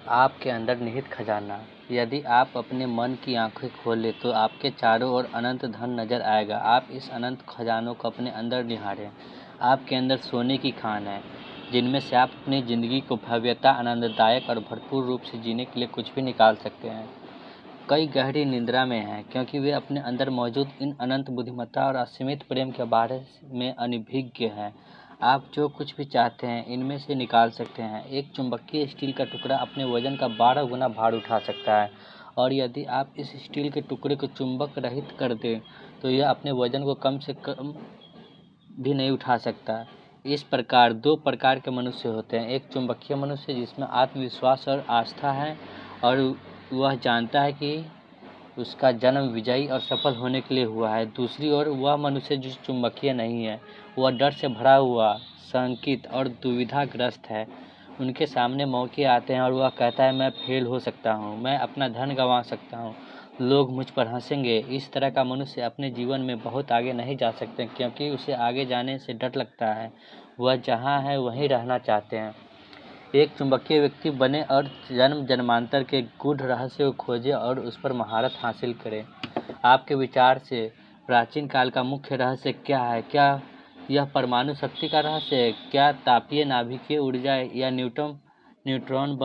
आपके अंदर निहित खजाना। यदि आप अपने मन की आंखें खोलें तो आपके चारों ओर अनंत धन नजर आएगा। आप इस अनंत खजानों को अपने अंदर निहारें। आपके अंदर सोने की खान है, जिनमें से आप अपनी ज़िंदगी को भव्यता, आनंददायक और भरपूर रूप से जीने के लिए कुछ भी निकाल सकते हैं। कई गहरी निद्रा में हैं, क्योंकि वे अपने अंदर मौजूद इन अनंत बुद्धिमत्ता और असीमित प्रेम के बारे में अनभिज्ञ हैं। आप जो कुछ भी चाहते हैं इनमें से निकाल सकते हैं। एक चुंबकीय स्टील का टुकड़ा अपने वजन का 12 गुना भार उठा सकता है, और यदि आप इस स्टील के टुकड़े को चुंबक रहित कर दें तो यह अपने वजन को कम से कम भी नहीं उठा सकता। इस प्रकार दो प्रकार के मनुष्य होते हैं। एक चुंबकीय मनुष्य जिसमें आत्मविश्वास और आस्था है और वह जानता है कि उसका जन्म विजयी और सफल होने के लिए हुआ है। दूसरी ओर वह मनुष्य जो चुंबकीय नहीं है, वह डर से भरा हुआ, शंकित और दुविधाग्रस्त है। उनके सामने मौके आते हैं और वह कहता है, मैं फेल हो सकता हूँ, मैं अपना धन गंवा सकता हूँ, लोग मुझ पर हंसेंगे। इस तरह का मनुष्य अपने जीवन में बहुत आगे नहीं जा सकते, क्योंकि उसे आगे जाने से डर लगता है। वह जहाँ है वहीं रहना चाहते हैं। एक चुंबकीय व्यक्ति बने और जन्म जन्मांतर के गूढ़ रहस्य को खोजे और उस पर महारत हासिल करे। आपके विचार से प्राचीन काल का मुख्य रहस्य क्या है? क्या यह परमाणु शक्ति का रहस्य है? क्या तापीय नाभिकीय ऊर्जा या न्यूट्रॉन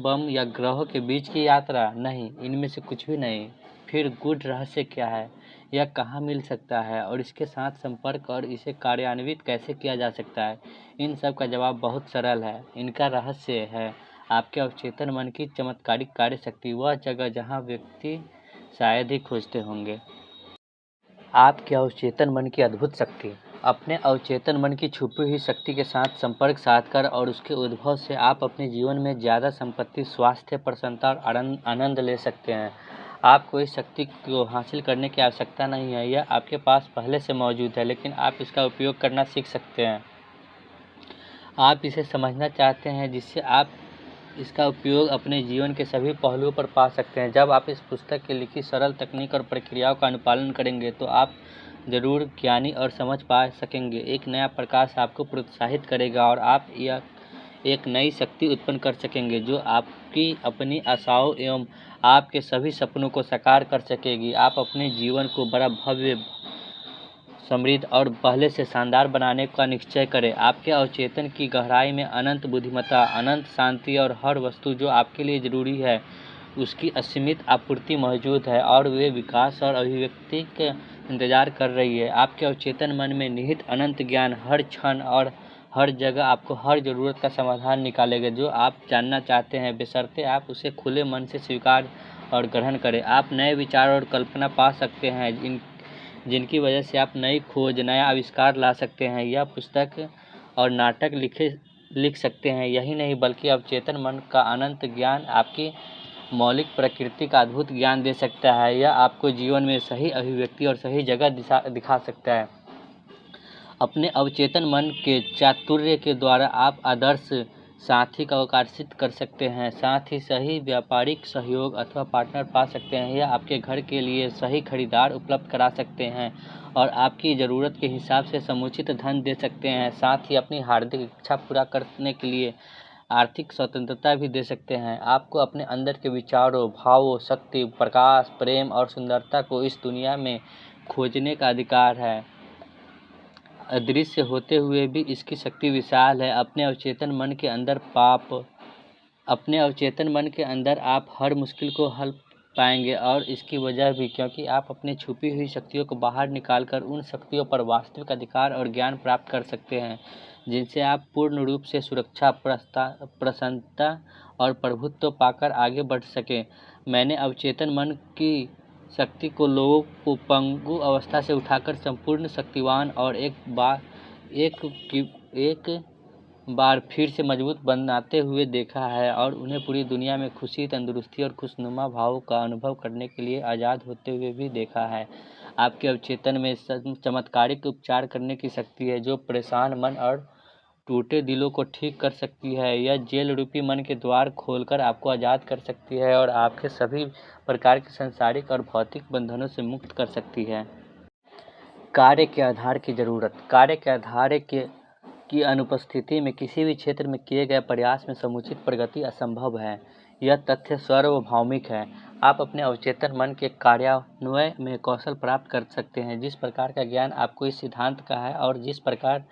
बम या ग्रहों के बीच की यात्रा? नहीं, इनमें से कुछ भी नहीं। फिर गूढ़ रहस्य क्या है? यह कहाँ मिल सकता है और इसके साथ संपर्क और इसे कार्यान्वित कैसे किया जा सकता है? इन सब का जवाब बहुत सरल है। इनका रहस्य है आपके अवचेतन मन की चमत्कारिक कार्य शक्ति, वह जगह जहाँ व्यक्ति शायद ही खोजते होंगे। आपके अवचेतन मन की अद्भुत शक्ति। अपने अवचेतन मन की छुपी हुई शक्ति के साथ संपर्क साधकर और उसके उद्भव से आप अपने जीवन में ज़्यादा संपत्ति, स्वास्थ्य, प्रसन्नता और आनंद ले सकते हैं। आपको इस शक्ति को हासिल करने की आवश्यकता नहीं है, यह आपके पास पहले से मौजूद है, लेकिन आप इसका उपयोग करना सीख सकते हैं। आप इसे समझना चाहते हैं, जिससे आप इसका उपयोग अपने जीवन के सभी पहलुओं पर पा सकते हैं। जब आप इस पुस्तक की लिखी सरल तकनीक और प्रक्रियाओं का अनुपालन करेंगे तो आप जरूर ज्ञानी और समझ पा सकेंगे। एक नया प्रकाश आपको प्रोत्साहित करेगा और आप यह एक नई शक्ति उत्पन्न कर सकेंगे जो आपकी अपनी आशाओं एवं आपके सभी सपनों को साकार कर सकेगी। आप अपने जीवन को बड़ा भव्य, समृद्ध और पहले से शानदार बनाने का निश्चय करें। आपके अवचेतन की गहराई में अनंत बुद्धिमत्ता, अनंत शांति और हर वस्तु जो आपके लिए जरूरी है उसकी असीमित आपूर्ति मौजूद है, और वे विकास और अभिव्यक्ति के इंतजार कर रही है। आपके अवचेतन मन में निहित अनंत ज्ञान हर क्षण और हर जगह आपको हर जरूरत का समाधान निकालेगा जो आप जानना चाहते हैं, बशर्ते आप उसे खुले मन से स्वीकार और ग्रहण करें। आप नए विचार और कल्पना पा सकते हैं जिनकी वजह से आप नई खोज, नया आविष्कार ला सकते हैं। यह पुस्तक और नाटक लिख सकते हैं। यही नहीं बल्कि अवचेतन मन का अनंत ज्ञान आपकी मौलिक प्रकृति का अद्भुत ज्ञान दे सकता है। यह आपको जीवन में सही अभिव्यक्ति और सही जगह दिखा सकता है। अपने अवचेतन मन के चातुर्य के द्वारा आप आदर्श साथी को आकर्षित कर सकते हैं, साथ ही सही व्यापारिक सहयोग अथवा पार्टनर पा सकते हैं। यह आपके घर के लिए सही खरीदार उपलब्ध करा सकते हैं और आपकी ज़रूरत के हिसाब से समुचित धन दे सकते हैं। साथ ही अपनी हार्दिक इच्छा पूरा करने के लिए आर्थिक स्वतंत्रता भी दे सकते हैं। आपको अपने अंदर के विचारों, भावों, शक्ति, प्रकाश, प्रेम और सुंदरता को इस दुनिया में खोजने का अधिकार है। अदृश्य होते हुए भी इसकी शक्ति विशाल है। अपने अवचेतन मन के अंदर आप हर मुश्किल को हल पाएंगे, और इसकी वजह भी क्योंकि आप अपनी छुपी हुई शक्तियों को बाहर निकालकर उन शक्तियों पर वास्तविक अधिकार और ज्ञान प्राप्त कर सकते हैं, जिनसे आप पूर्ण रूप से सुरक्षा, प्रसन्नता और प्रभुत्व पाकर आगे बढ़ सकें। मैंने अवचेतन मन की शक्ति को लोगों को पंगु अवस्था से उठाकर संपूर्ण शक्तिवान और एक बार फिर से मजबूत बनाते हुए देखा है, और उन्हें पूरी दुनिया में खुशी, तंदुरुस्ती और खुशनुमा भावों का अनुभव करने के लिए आज़ाद होते हुए भी देखा है। आपके अवचेतन में चमत्कारिक उपचार करने की शक्ति है, जो परेशान मन और टूटे दिलों को ठीक कर सकती है। यह जेल रूपी मन के द्वार खोलकर आपको आज़ाद कर सकती है और आपके सभी प्रकार के सांसारिक और भौतिक बंधनों से मुक्त कर सकती है। कार्य के आधार की जरूरत। कार्य के आधार के की अनुपस्थिति में किसी भी क्षेत्र में किए गए प्रयास में समुचित प्रगति असंभव है। यह तथ्य सार्वभौमिक है। आप अपने अवचेतन मन के कार्यान्वयन में कौशल प्राप्त कर सकते हैं। जिस प्रकार का ज्ञान आपको इस सिद्धांत का है और जिस प्रकार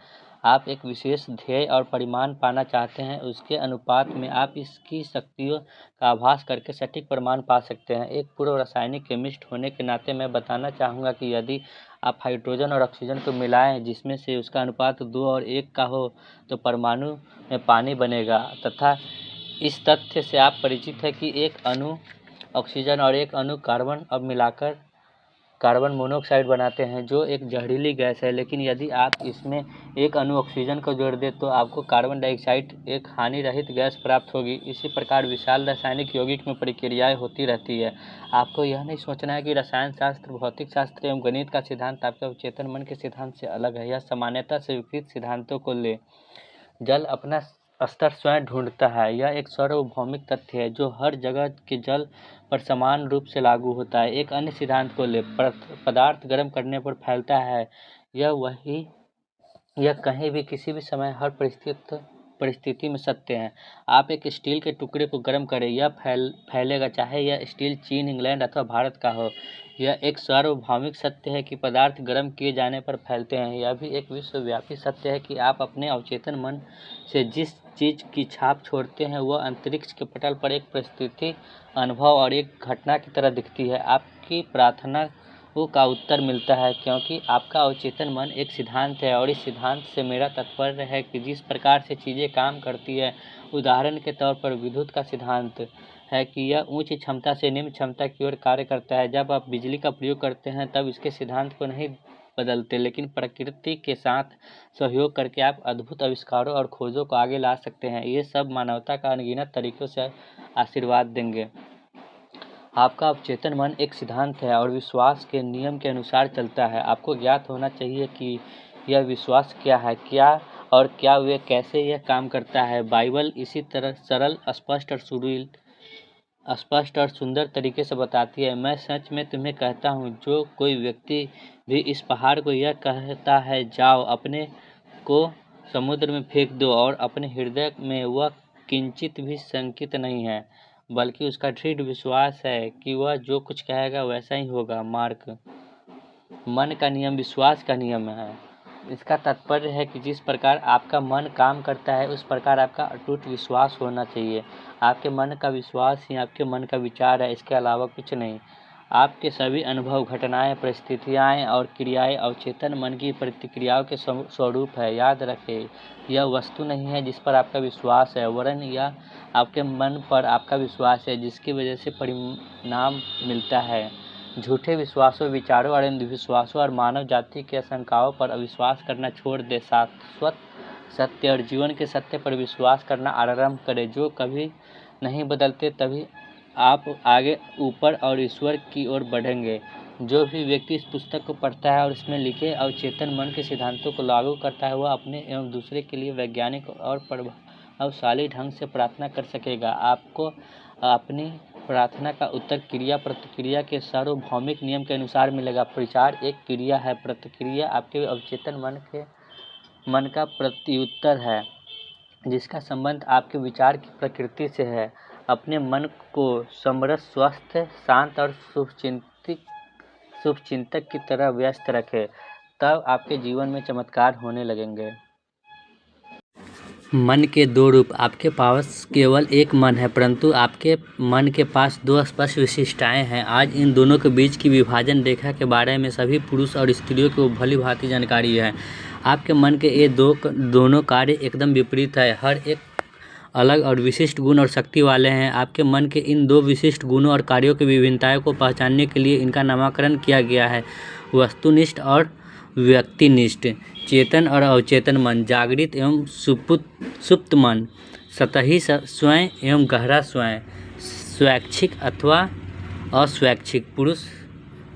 आप एक विशेष ध्येय और परिमाण पाना चाहते हैं, उसके अनुपात में आप इसकी शक्तियों का आभास करके सटीक प्रमाण पा सकते हैं। एक पूर्व रासायनिक केमिस्ट होने के नाते मैं बताना चाहूँगा कि यदि आप हाइड्रोजन और ऑक्सीजन को मिलाएं जिसमें से उसका अनुपात 2 और 1 का हो तो परमाणु में पानी बनेगा, तथा इस तथ्य से आप परिचित हैं कि एक अणु ऑक्सीजन और एक अणु कार्बन अब मिलाकर कार्बन मोनोऑक्साइड बनाते हैं, जो एक जहरीली गैस है। लेकिन यदि आप इसमें एक अणु ऑक्सीजन को जोड़ दें तो आपको कार्बन डाइऑक्साइड एक हानि रहित गैस प्राप्त होगी। इसी प्रकार विशाल रासायनिक यौगिक में प्रक्रियाएं होती रहती है। आपको यह नहीं सोचना है कि रसायन शास्त्र, भौतिक शास्त्र एवं गणित का सिद्धांत आपके अवचेतन मन के सिद्धांत से अलग है। यह सामान्यता से विपरीत सिद्धांतों को ले। जल अपना स्तर स्वयं ढूंढता है। यह एक सार्वभौमिक तथ्य है जो हर जगह के जल पर समान रूप से लागू होता है। एक अन्य सिद्धांत को ले, पदार्थ गर्म करने पर फैलता है। यह कहीं भी किसी भी समय हर परिस्थिति में सत्य है। आप एक स्टील के टुकड़े को गर्म करें, यह फैलेगा, चाहे यह स्टील चीन, इंग्लैंड अथवा भारत का हो। यह एक सार्वभौमिक सत्य है कि पदार्थ गर्म किए जाने पर फैलते हैं। यह भी एक विश्वव्यापी सत्य है कि आप अपने अवचेतन मन से जिस चीज़ की छाप छोड़ते हैं वह अंतरिक्ष के पटल पर एक परिस्थिति, अनुभव और एक घटना की तरह दिखती है। आपकी प्रार्थना का उत्तर मिलता है क्योंकि आपका अवचेतन मन एक सिद्धांत है और इस सिद्धांत से मेरा तात्पर्य है कि जिस प्रकार से चीज़ें काम करती है। उदाहरण के तौर पर विद्युत का सिद्धांत है कि यह उच्च क्षमता से निम्न क्षमता की ओर कार्य करता है। जब आप बिजली का प्रयोग करते हैं तब इसके सिद्धांत को नहीं बदलते, लेकिन प्रकृति के साथ सहयोग करके आप अद्भुत आविष्कारों और खोजों को आगे ला सकते हैं। ये सब मानवता का अनगिनत तरीकों से आशीर्वाद देंगे। आपका अवचेतन मन एक सिद्धांत है और विश्वास के नियम के अनुसार चलता है। आपको ज्ञात होना चाहिए कि यह विश्वास क्या है, क्या वे कैसे यह काम करता है। बाइबल इसी तरह सरल, स्पष्ट और सुंदर तरीके से बताती है। मैं सच में तुम्हें कहता हूँ, जो कोई व्यक्ति भी इस पहाड़ को यह कहता है, जाओ अपने को समुद्र में फेंक दो, और अपने हृदय में वह किंचित भी शंकित नहीं है, बल्कि उसका दृढ़ विश्वास है कि वह जो कुछ कहेगा वैसा ही होगा। मार्क। मन का नियम विश्वास का नियम है। इसका तात्पर्य है कि जिस प्रकार आपका मन काम करता है उस प्रकार आपका अटूट विश्वास होना चाहिए। आपके मन का विश्वास ही आपके मन का विचार है, इसके अलावा कुछ नहीं। आपके सभी अनुभव, घटनाएं, परिस्थितियां और क्रियाएं अवचेतन मन की प्रतिक्रियाओं के स्वरूप है। याद रखें, यह वस्तु नहीं है जिस पर आपका विश्वास है, वरन यह आपके मन पर आपका विश्वास है जिसकी वजह से परिणाम मिलता है। झूठे विश्वासों, विचारों और अंधविश्वासों और मानव जाति के आशंकाओं पर अविश्वास करना छोड़ दे। शाश्वत सत्य और जीवन के सत्य पर विश्वास करना आरंभ करें, जो कभी नहीं बदलते। तभी आप आगे, ऊपर और ईश्वर की ओर बढ़ेंगे। जो भी व्यक्ति इस पुस्तक को पढ़ता है और इसमें लिखे अवचेतन मन के सिद्धांतों को लागू करता है, वह अपने एवं दूसरे के लिए वैज्ञानिक और प्रभावशाली ढंग से प्रार्थना कर सकेगा। आपको अपनी प्रार्थना का उत्तर क्रिया प्रतिक्रिया के सार्वभौमिक नियम के अनुसार मिलेगा। विचार एक क्रिया है, प्रतिक्रिया आपके अवचेतन मन का प्रत्युत्तर है, जिसका संबंध आपके विचार की प्रकृति से है। अपने मन को समरस, स्वस्थ, शांत और शुभचिंतक की तरह व्यस्त रखें, तब आपके जीवन में चमत्कार होने लगेंगे। मन के दो रूप। आपके पास केवल एक मन है, परंतु आपके मन के पास दो स्पष्ट विशिष्टताएं हैं। आज इन दोनों के बीच की विभाजन रेखा के बारे में सभी पुरुष और स्त्रियों को भली भांति जानकारी है। आपके मन के ये दोनों कार्य एकदम विपरीत है, हर एक अलग और विशिष्ट गुण और शक्ति वाले हैं। आपके मन के इन दो विशिष्ट गुणों और कार्यों की विभिन्नताओं को पहचानने के लिए इनका नामकरण किया गया है: वस्तुनिष्ठ और व्यक्तिनिष्ठ, चेतन और अवचेतन मन, जागृत एवं सुप्त मन, सतही स्वयं एवं गहरा स्वयं, स्वैच्छिक अथवा अस्वैच्छिक, पुरुष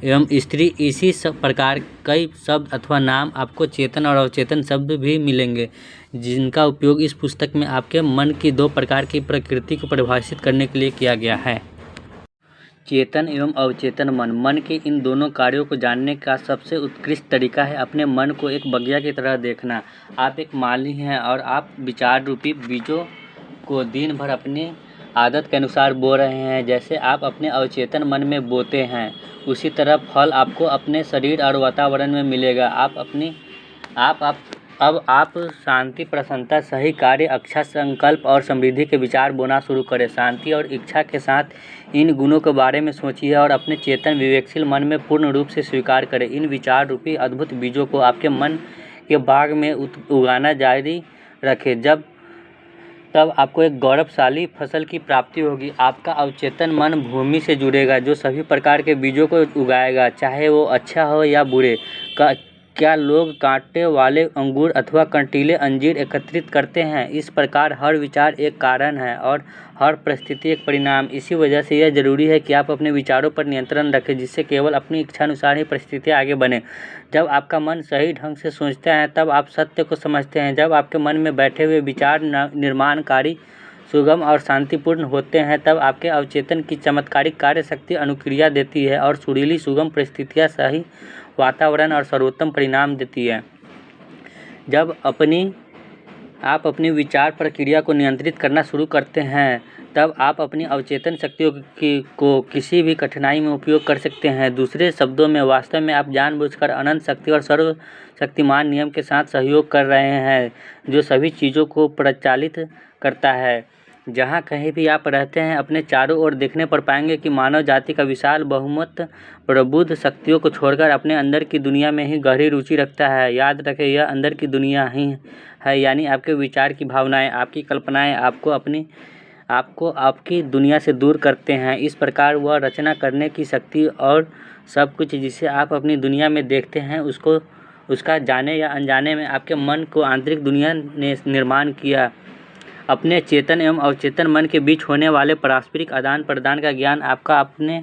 एवं स्त्री। इसी प्रकार कई शब्द अथवा नाम आपको चेतन और अवचेतन शब्द भी मिलेंगे, जिनका उपयोग इस पुस्तक में आपके मन की दो प्रकार की प्रकृति को परिभाषित करने के लिए किया गया है। चेतन एवं अवचेतन मन मन के इन दोनों कार्यों को जानने का सबसे उत्कृष्ट तरीका है अपने मन को एक बगिया की तरह देखना। आप एक माली हैं और आप विचार रूपी बीजों को दिन भर अपनी आदत के अनुसार बो रहे हैं। जैसे आप अपने अवचेतन मन में बोते हैं, उसी तरह फल आपको अपने शरीर और वातावरण में मिलेगा। अब आप शांति, प्रसन्नता, सही कार्य, अच्छा संकल्प और समृद्धि के विचार बोना शुरू करें। शांति और इच्छा के साथ इन गुणों के बारे में सोचिए और अपने चेतन विवेकशील मन में पूर्ण रूप से स्वीकार करें। इन विचार रूपी अद्भुत बीजों को आपके मन के बाग में उगाना जारी रखें। तब आपको एक गौरवशाली फसल की प्राप्ति होगी। आपका अवचेतन मन भूमि से जुड़ेगा, जो सभी प्रकार के बीजों को उगाएगा, चाहे वो अच्छा हो या बुरे। क्या लोग कांटे वाले अंगूर अथवा कंटीले अंजीर एकत्रित करते हैं? इस प्रकार हर विचार एक कारण है और हर परिस्थिति एक परिणाम। इसी वजह से यह जरूरी है कि आप अपने विचारों पर नियंत्रण रखें, जिससे केवल अपनी इच्छानुसार ही परिस्थितियाँ आगे बने। जब आपका मन सही ढंग से सोचता है, तब आप सत्य को समझते हैं। जब आपके मन में बैठे हुए विचार निर्माणकारी, सुगम और शांतिपूर्ण होते हैं, तब आपके अवचेतन की चमत्कारिक कार्य शक्ति अनुक्रिया देती है और सुरीली सुगम परिस्थितियाँ, सही वातावरण और सर्वोत्तम परिणाम देती है। जब आप अपनी विचार प्रक्रिया को नियंत्रित करना शुरू करते हैं, तब आप अपनी अवचेतन शक्तियों को किसी भी कठिनाई में उपयोग कर सकते हैं। दूसरे शब्दों में, वास्तव में आप जानबूझकर अनंत शक्ति और सर्वशक्तिमान नियम के साथ सहयोग कर रहे हैं, जो सभी चीज़ों को प्रचालित करता है। जहाँ कहीं भी आप रहते हैं, अपने चारों ओर देखने पर पाएंगे कि मानव जाति का विशाल बहुमत प्रबुद्ध शक्तियों को छोड़कर अपने अंदर की दुनिया में ही गहरी रुचि रखता है। याद रखें, यह अंदर की दुनिया ही है, यानी आपके विचार की भावनाएं, आपकी कल्पनाएं आपको आपकी दुनिया से दूर करते हैं। इस प्रकार वह रचना करने की शक्ति और सब कुछ जिसे आप अपनी दुनिया में देखते हैं, उसका जाने या अनजाने में आपके मन को आंतरिक दुनिया ने निर्माण किया। अपने चेतन एवं अवचेतन मन के बीच होने वाले पारस्परिक आदान प्रदान का ज्ञान आपका अपने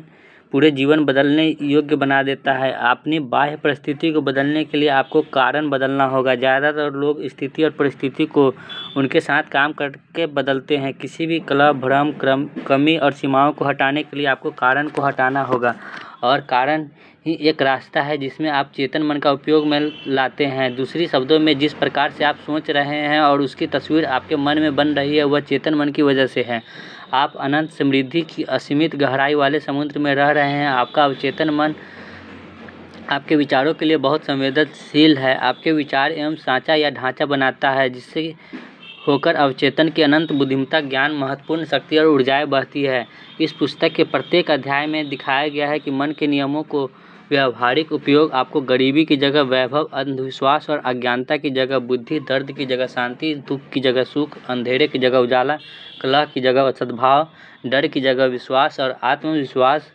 पूरे जीवन बदलने योग्य बना देता है। अपनी बाह्य परिस्थिति को बदलने के लिए आपको कारण बदलना होगा। ज़्यादातर लोग स्थिति और परिस्थिति को उनके साथ काम करके बदलते हैं। किसी भी कला, भ्रम, कमी और सीमाओं को हटाने के लिए आपको कारण को हटाना होगा, और कारण ही एक रास्ता है जिसमें आप चेतन मन का उपयोग में लाते हैं। दूसरी शब्दों में, जिस प्रकार से आप सोच रहे हैं और उसकी तस्वीर आपके मन में बन रही है, वह चेतन मन की वजह से है। आप अनंत समृद्धि की असीमित गहराई वाले समुद्र में रह रहे हैं। आपका अवचेतन मन आपके विचारों के लिए बहुत संवेदनशील है। आपके विचार एवं सांचा या ढांचा बनाता है, जिससे होकर अवचेतन की अनंत बुद्धिमत्ता, ज्ञान, महत्वपूर्ण शक्ति और ऊर्जाएं बहती है। इस पुस्तक के प्रत्येक अध्याय में दिखाया गया है कि मन के नियमों को व्यावहारिक उपयोग आपको गरीबी की जगह वैभव, अंधविश्वास और अज्ञानता की जगह बुद्धि, दर्द की जगह शांति, दुख की जगह सुख, अंधेरे की जगह उजाला, कलह की जगह सद्भाव, डर की जगह विश्वास और आत्मविश्वास,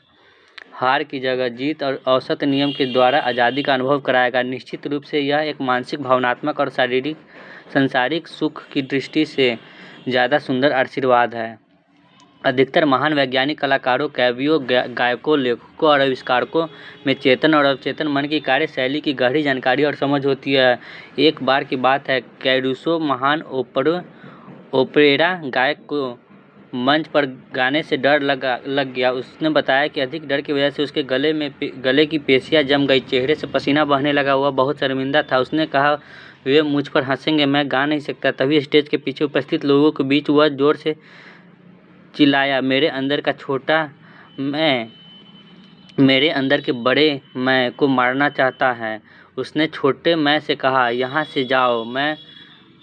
हार की जगह जीत और औसत नियम के द्वारा आज़ादी का अनुभव कराएगा। निश्चित रूप से यह एक मानसिक, भावनात्मक और शारीरिक संसारिक सुख की दृष्टि से ज़्यादा सुंदर आशीर्वाद है। अधिकतर महान वैज्ञानिक, कलाकारों, कवियों, गायकों, लेखकों और आविष्कारकों में चेतन और अवचेतन मन की कार्यशैली की गहरी जानकारी और समझ होती है। एक बार की बात है, कैरुसो, महान ओपेरा गायक को मंच पर गाने से डर लग गया। उसने बताया कि अधिक डर की वजह से उसके गले की पेशियां जम गई, चेहरे से पसीना बहने लगा। वह बहुत शर्मिंदा था। उसने कहा, वे मुझ पर हंसेंगे, मैं गा नहीं सकता। तभी स्टेज के पीछे उपस्थित लोगों के बीच वह जोर से चिल्लाया, मेरे अंदर का छोटा मैं मेरे अंदर के बड़े मैं को मारना चाहता है। उसने छोटे मैं से कहा, यहाँ से जाओ।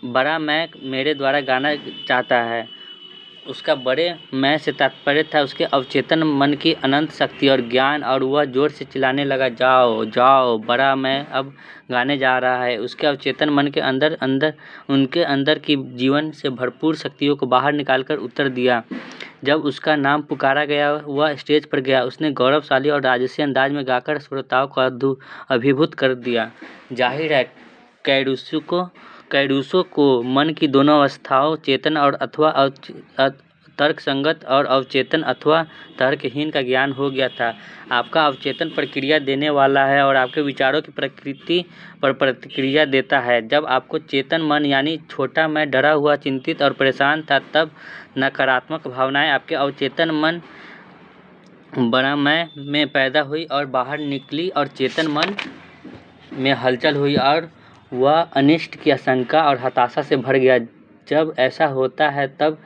बड़ा मैं मेरे द्वारा गाना चाहता है। उसका बड़े मैं से तात्पर्य था उसके अवचेतन मन की अनंत शक्ति और ज्ञान, और वह जोर से चिल्लाने लगा, जाओ जाओ, बड़ा मैं अब गाने जा रहा है। उसके अवचेतन मन के उनके अंदर की जीवन से भरपूर शक्तियों को बाहर निकालकर उत्तर दिया। जब उसका नाम पुकारा गया, वह स्टेज पर गया। उसने गौरवशाली और राजसी अंदाज में गाकर श्रोताओं को अभिभूत कर दिया। जाहिर है, कैरुसो को मन की दोनों अवस्थाओं, चेतन और अथवा तर्कसंगत और अवचेतन अथवा तर्कहीन का ज्ञान हो गया था। आपका अवचेतन प्रक्रिया देने वाला है और आपके विचारों की प्रकृति पर प्रतिक्रिया देता है। जब आपको चेतन मन यानी छोटा मैं डरा हुआ, चिंतित और परेशान था, तब नकारात्मक भावनाएं आपके अवचेतन मन बड़ा मैं में पैदा हुई और बाहर निकली और चेतन मन में हलचल हुई और वह अनिष्ट की आशंका और हताशा से भर गया। जब ऐसा होता है तब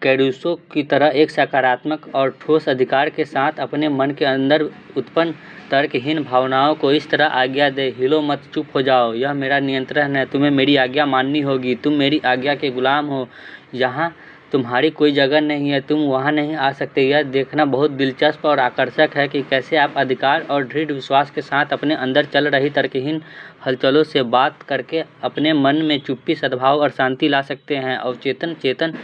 कैरूसो की तरह एक सकारात्मक और ठोस अधिकार के साथ अपने मन के अंदर उत्पन्न तर्कहीन भावनाओं को इस तरह आज्ञा दे, हिलो मत, चुप हो जाओ, यह मेरा नियंत्रण है, तुम्हें मेरी आज्ञा माननी होगी, तुम मेरी आज्ञा के गुलाम हो, यहाँ तुम्हारी कोई जगह नहीं है, तुम वहाँ नहीं आ सकते। यह देखना बहुत दिलचस्प और आकर्षक है कि कैसे आप अधिकार और दृढ़ विश्वास के साथ अपने अंदर चल रही तर्कहीन हलचलों से बात करके अपने मन में चुप्पी, सद्भाव और शांति ला सकते हैं। अवचेतन चेतन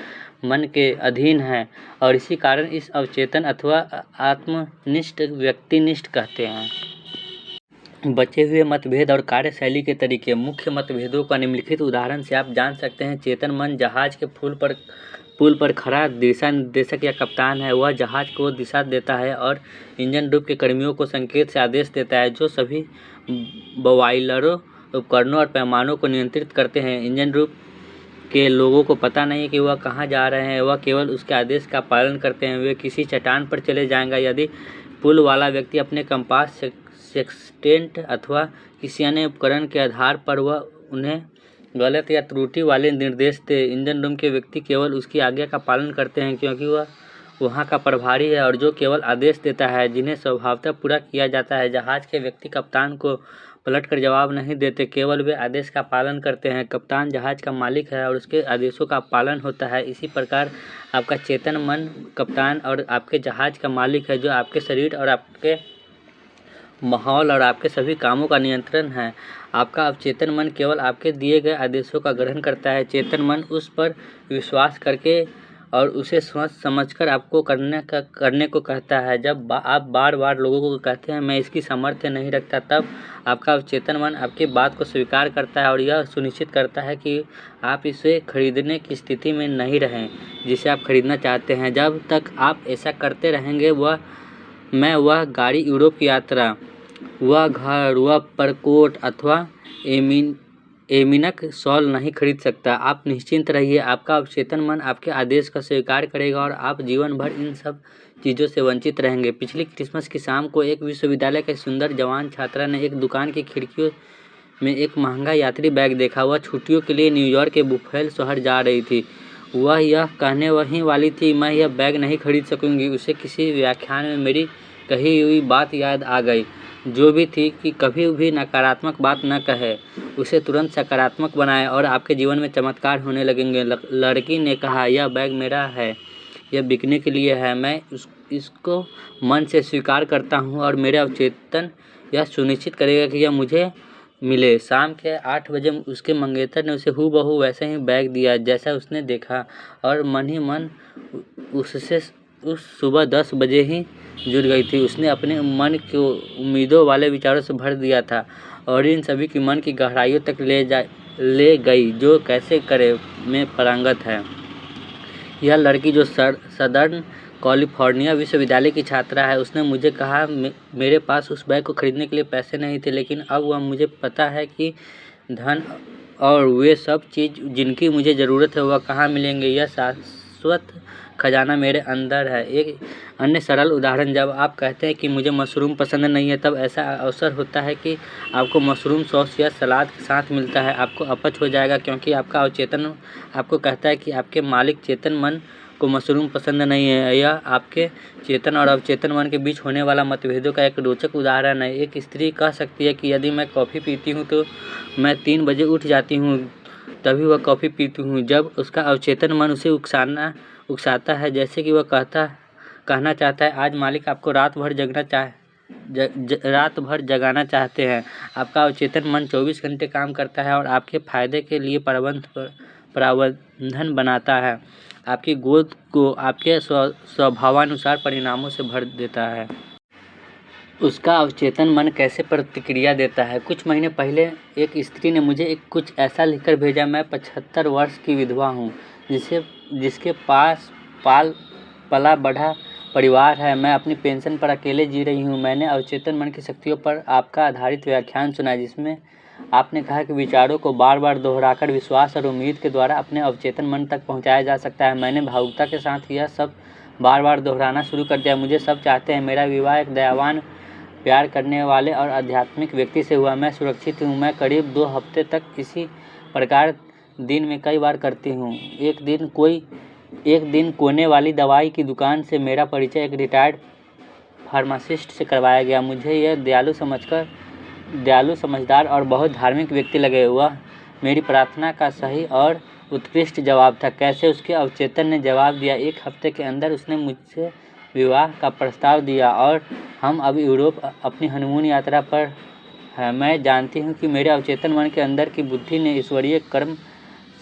मन के अधीन है और इसी कारण इस अवचेतन अथवा आत्मनिष्ठ व्यक्तिनिष्ठ कहते हैं। बचे हुए मतभेद और कार्यशैली के तरीके। मुख्य मतभेदों का निम्नलिखित उदाहरण से आप जान सकते हैं। चेतन मन जहाज के पुल पर खड़ा दिशा निर्देशक या कप्तान है। वह जहाज को दिशा देता है और इंजन रूप के कर्मियों को संकेत से आदेश देता है जो सभी बॉयलरों, उपकरणों और पैमानों को नियंत्रित करते हैं। इंजन रूप के लोगों को पता नहीं कि वह कहाँ जा रहे हैं, वह केवल उसके आदेश का पालन करते हैं। वे किसी चट्टान पर चले जाएंगे यदि पुल वाला व्यक्ति अपने कंपास, सेक्सटेंट अथवा किसी अन्य उपकरण के आधार पर वह उन्हें गलत या त्रुटि वाले निर्देश दे। इंजन रूम के व्यक्ति केवल उसकी आज्ञा का पालन करते हैं क्योंकि वह वहाँ का प्रभारी है और जो केवल आदेश देता है जिन्हें स्वभावतः पूरा किया जाता है। जहाज के व्यक्ति कप्तान को पलटकर जवाब नहीं देते, केवल वे आदेश का पालन करते हैं। कप्तान जहाज का मालिक है और उसके आदेशों का पालन होता है। इसी प्रकार आपका चेतन मन कप्तान और आपके जहाज का मालिक है जो आपके शरीर और आपके माहौल और आपके सभी कामों का नियंत्रण है। आपका अवचेतन मन केवल आपके दिए गए आदेशों का ग्रहण करता है। चेतन मन उस पर विश्वास करके और उसे सोच समझकर आपको करने को कहता है। जब आप बार बार लोगों को कहते हैं मैं इसकी सामर्थ्य नहीं रखता, तब आपका अवचेतन मन आपकी बात को स्वीकार करता है और यह सुनिश्चित करता है कि आप इसे खरीदने की स्थिति में नहीं रहें जिसे आप खरीदना चाहते हैं। जब तक आप ऐसा करते रहेंगे वह गाड़ी, यूरोप की यात्रा, वह घर, वह परकोट अथवा एमिनक शॉल नहीं खरीद सकता। आप निश्चिंत रहिए, आपका अवचेतन मन आपके आदेश का स्वीकार करेगा और आप जीवन भर इन सब चीज़ों से वंचित रहेंगे। पिछली क्रिसमस की शाम को एक विश्वविद्यालय के सुंदर जवान छात्रा ने एक दुकान की खिड़कियों में एक महंगा यात्री बैग देखा। वह छुट्टियों के लिए न्यूयॉर्क के बुफेल शहर जा रही थी। वह यह कहने वहीं वाली थी मैं यह बैग नहीं खरीद सकूंगी। उसे किसी व्याख्यान में मेरी कही हुई बात याद आ गई, जो भी थी कि कभी भी नकारात्मक बात न कहे, उसे तुरंत सकारात्मक बनाए और आपके जीवन में चमत्कार होने लगेंगे। लड़की ने कहा यह बैग मेरा है, यह बिकने के लिए है, मैं इसको मन से स्वीकार करता हूँ और मेरे अवचेतन यह सुनिश्चित करेगा कि यह मुझे मिले। शाम के 8 बजे उसके मंगेतर ने उसे हूबहू वैसे ही बैग दिया जैसा उसने देखा और मन ही मन उससे उस सुबह 10 बजे ही जुड़ गई थी। उसने अपने मन को उम्मीदों वाले विचारों से भर दिया था और इन सभी की मन की गहराइयों तक ले गई जो कैसे करे में पारंगत है। यह लड़की जो सदर्न कैलिफोर्निया विश्वविद्यालय की छात्रा है, उसने मुझे कहा मेरे पास उस बैग को खरीदने के लिए पैसे नहीं थे, लेकिन अब वह मुझे पता है कि धन और वे सब चीज़ जिनकी मुझे ज़रूरत है वह कहाँ मिलेंगे। यह शाश्वत खजाना मेरे अंदर है। एक अन्य सरल उदाहरण, जब आप कहते हैं कि मुझे मशरूम पसंद नहीं है, तब ऐसा अवसर होता है कि आपको मशरूम सॉस या सलाद के साथ मिलता है। आपको अपच हो जाएगा क्योंकि आपका अवचेतन आपको कहता है कि आपके मालिक चेतन मन को मशरूम पसंद नहीं है। यह आपके चेतन और अवचेतन मन के बीच होने वाला मतभेदों का एक रोचक उदाहरण है। एक स्त्री कह सकती है कि यदि मैं कॉफ़ी पीती हूँ तो मैं 3 बजे उठ जाती हूँ, तभी वह कॉफ़ी पीती हूँ। जब उसका अवचेतन मन उसे उकसाता है, जैसे कि वह कहना चाहता है आज मालिक आपको रात भर जगाना चाहते हैं। आपका अवचेतन मन 24 घंटे काम करता है और आपके फायदे के लिए प्रावधान बनाता है। आपकी गोद को आपके स्वभावानुसार परिणामों से भर देता है। उसका अवचेतन मन कैसे प्रतिक्रिया देता है। कुछ महीने पहले एक स्त्री ने मुझे कुछ ऐसा लिखकर भेजा, मैं 75 वर्ष की विधवा हूँ जिसके पास पला बढ़ा परिवार है। मैं अपनी पेंशन पर अकेले जी रही हूँ। मैंने अवचेतन मन की शक्तियों पर आपका आधारित व्याख्यान सुना जिसमें आपने कहा कि विचारों को बार बार दोहराकर विश्वास और उम्मीद के द्वारा अपने अवचेतन मन तक पहुँचाया जा सकता है। मैंने भावुकता के साथ यह सब बार बार दोहराना शुरू कर दिया। मुझे सब चाहते हैं। मेरा विवाह एक दयावान, प्यार करने वाले और आध्यात्मिक व्यक्ति से हुआ। मैं सुरक्षित हूँ। मैं करीब 2 हफ्ते तक इसी प्रकार दिन में कई बार करती हूँ। एक दिन कोने वाली दवाई की दुकान से मेरा परिचय एक रिटायर्ड फार्मासिस्ट से करवाया गया। मुझे यह दयालु, समझदार और बहुत धार्मिक व्यक्ति लगे। वह मेरी प्रार्थना का सही और उत्कृष्ट जवाब था। कैसे? उसके अवचेतन ने जवाब दिया। 1 हफ्ते के अंदर उसने मुझसे विवाह का प्रस्ताव दिया और हम अब यूरोप अपनी हनीमून यात्रा पर हैं। मैं जानती हूँ कि मेरे अवचेतन मन के अंदर की बुद्धि ने ईश्वरीय कर्म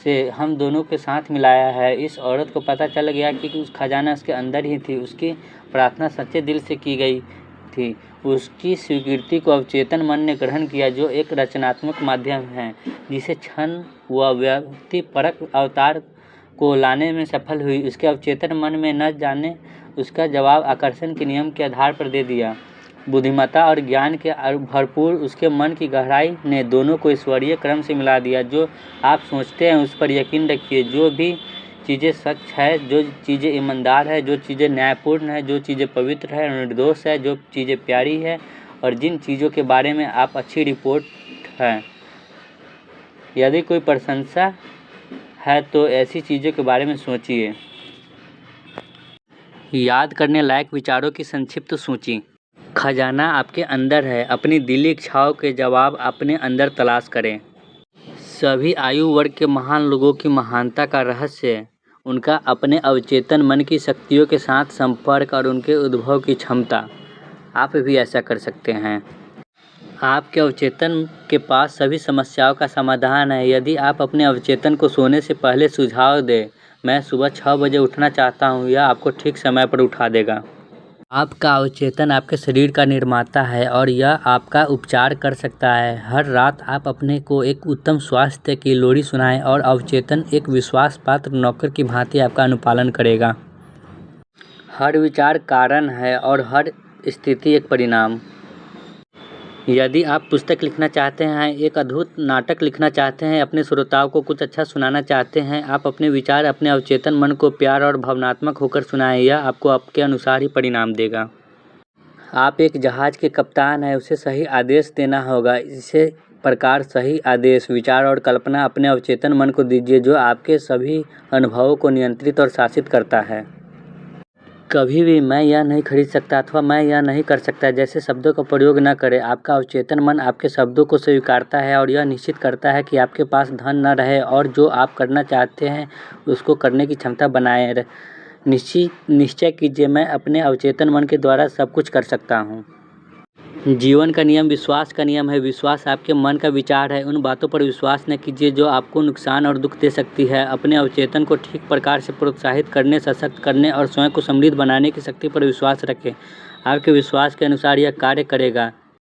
से हम दोनों के साथ मिलाया है। इस औरत को पता चल गया कि उस खजाना उसके अंदर ही थी। उसकी प्रार्थना सच्चे दिल से की गई थी। उसकी स्वीकृति को अवचेतन मन ने ग्रहण किया, जो एक रचनात्मक माध्यम है जिसे क्षण व व्यक्ति परक अवतार को लाने में सफल हुई। उसके अवचेतन मन में न जाने उसका जवाब आकर्षण के नियम के आधार पर दे दिया। बुद्धिमत्ता और ज्ञान के भरपूर उसके मन की गहराई ने दोनों को ईश्वरीय क्रम से मिला दिया। जो आप सोचते हैं उस पर यकीन रखिए। जो भी चीज़ें सच है, जो चीज़ें ईमानदार है, जो चीज़ें न्यायपूर्ण है, जो चीज़ें पवित्र है, निर्दोष है, जो चीज़ें प्यारी है और जिन चीज़ों के बारे में आप अच्छी रिपोर्ट है, यदि कोई प्रशंसा है तो ऐसी चीज़ों के बारे में सोचिए। याद करने लायक विचारों की संक्षिप्त सूची। खजाना आपके अंदर है। अपनी दिली इच्छाओं के जवाब अपने अंदर तलाश करें। सभी आयु वर्ग के महान लोगों की महानता का रहस्य उनका अपने अवचेतन मन की शक्तियों के साथ संपर्क और उनके उद्भव की क्षमता। आप भी ऐसा कर सकते हैं। आपके अवचेतन के पास सभी समस्याओं का समाधान है। यदि आप अपने अवचेतन को सोने से पहले सुझाव दें, मैं सुबह 6 बजे उठना चाहता हूँ, यह आपको ठीक समय पर उठा देगा। आपका अवचेतन आपके शरीर का निर्माता है और यह आपका उपचार कर सकता है। हर रात आप अपने को एक उत्तम स्वास्थ्य की लोरी सुनाएं और अवचेतन एक विश्वास पात्र नौकर की भांति आपका अनुपालन करेगा। हर विचार कारण है और हर स्थिति एक परिणाम। यदि आप पुस्तक लिखना चाहते हैं, एक अद्भुत नाटक लिखना चाहते हैं, अपने श्रोताओं को कुछ अच्छा सुनाना चाहते हैं, आप अपने विचार अपने अवचेतन मन को प्यार और भावनात्मक होकर सुनाएं। यह आपको आपके अनुसार ही परिणाम देगा। आप एक जहाज के कप्तान हैं, उसे सही आदेश देना होगा। इसे प्रकार सही आदेश, विचार और कल्पना अपने अवचेतन मन को दीजिए, जो आपके सभी अनुभवों को नियंत्रित और शासित करता है। कभी भी मैं यह नहीं खरीद सकता अथवा मैं यह नहीं कर सकता जैसे शब्दों का प्रयोग न करें। आपका अवचेतन मन आपके शब्दों को स्वीकारता है और यह निश्चित करता है कि आपके पास धन न रहे और जो आप करना चाहते हैं उसको करने की क्षमता बनाए। निश्चय कीजिए, मैं अपने अवचेतन मन के द्वारा सब कुछ कर सकता हूँ। जीवन का नियम विश्वास का नियम है। विश्वास आपके मन का विचार है। उन बातों पर विश्वास न कीजिए जो आपको नुकसान और दुख दे सकती है। अपने अवचेतन को ठीक प्रकार से प्रोत्साहित करने, सशक्त करने और स्वयं को समृद्ध बनाने की शक्ति पर विश्वास रखें। आपके विश्वास के अनुसार यह कार्य करेगा।